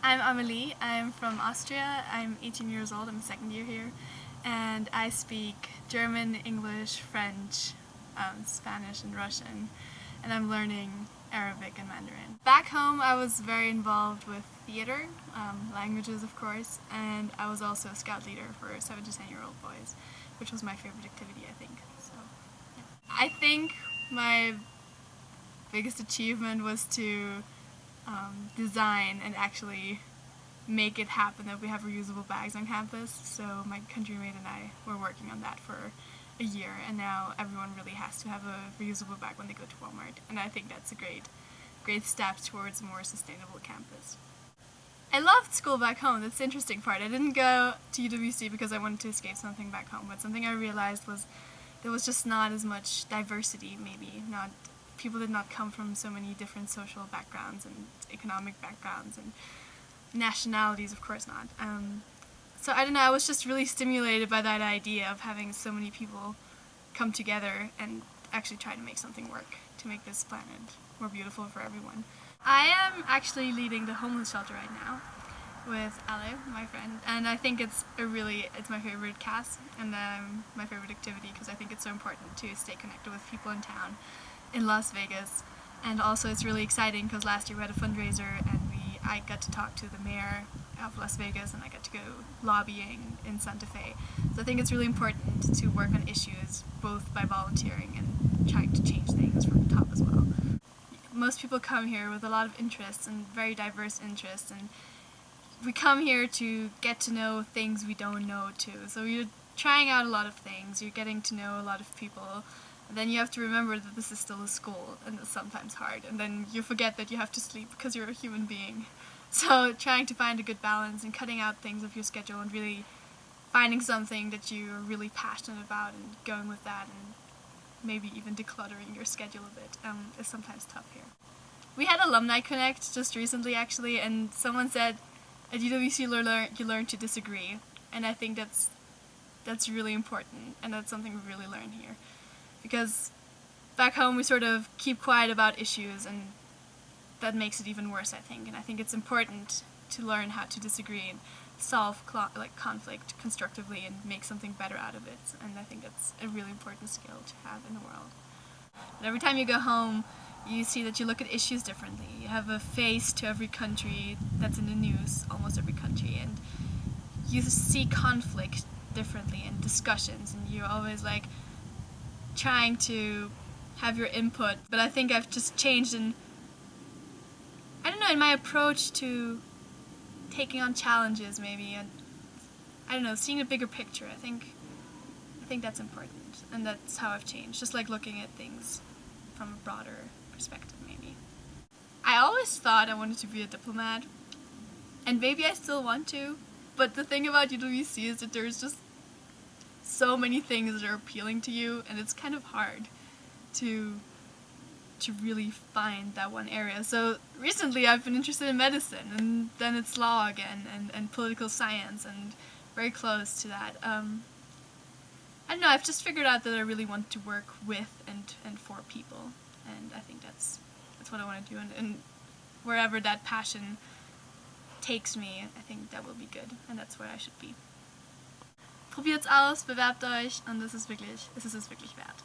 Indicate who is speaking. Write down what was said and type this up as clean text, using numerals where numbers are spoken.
Speaker 1: I'm Amélie. I'm from Austria. I'm 18 years old. I'm a second year here. And I speak German, English, French, Spanish, and Russian. And I'm learning Arabic and Mandarin. Back home, I was very involved with theater, languages, of course, and I was also a scout leader for 7 to 10-year-old boys, which was my favorite activity, I think. So, yeah. I think my biggest achievement was to design and actually make it happen that we have reusable bags on campus. So my countrymate and I were working on that for a year, and now everyone really has to have a reusable bag when they go to Walmart, and I think that's a great step towards a more sustainable campus. I loved school back home. That's the interesting part. I didn't go to UWC because I wanted to escape something back home, but something I realized was there was just not as much diversity, maybe. People did not come from so many different social backgrounds and economic backgrounds and nationalities, of course not. So I don't know, I was just really stimulated by that idea of having so many people come together and actually try to make something work, to make this planet more beautiful for everyone. I am actually leading the homeless shelter right now with Ale, my friend, and I think it's my favorite cast and my favorite activity because I think it's so important to stay connected with people in town in Las Vegas. And also it's really exciting because last year we had a fundraiser and I got to talk to the mayor of Las Vegas and I got to go lobbying in Santa Fe. So I think it's really important to work on issues both by volunteering and trying to change things from the top as well. Most people come here with a lot of interests and very diverse interests, and we come here to get to know things we don't know too. So you're trying out a lot of things, you're getting to know a lot of people. And then you have to remember that this is still a school, and it's sometimes hard. And then you forget that you have to sleep because you're a human being. So trying to find a good balance and cutting out things of your schedule and really finding something that you're really passionate about and going with that and maybe even decluttering your schedule a bit is sometimes tough here. We had Alumni Connect just recently actually, and someone said at UWC you learn to disagree. And I think that's really important, and that's something we really learn here. Because back home we sort of keep quiet about issues, and that makes it even worse, I think. And I think it's important to learn how to disagree and solve conflict constructively and make something better out of it. And I think that's a really important skill to have in the world. And every time you go home, you see that you look at issues differently. You have a face to every country that's in the news, almost every country, and you see conflict differently and discussions, and you're always like trying to have your input. But I think I've just changed in my approach to taking on challenges maybe, and I don't know, seeing a bigger picture. I think that's important, and that's how I've changed, just like looking at things from a broader perspective maybe. I always thought I wanted to be a diplomat, and maybe I still want to, but the thing about UWC is that there's just so many things that are appealing to you, and it's kind of hard to really find that one area. So recently I've been interested in medicine, and then it's law again, and political science, and very close to that. I don't know, I've just figured out that I really want to work with and for people, and I think that's what I want to do, and wherever that passion takes me, I think that will be good, and that's where I should be. Probiert's aus, bewerbt euch, und es ist es wirklich wert.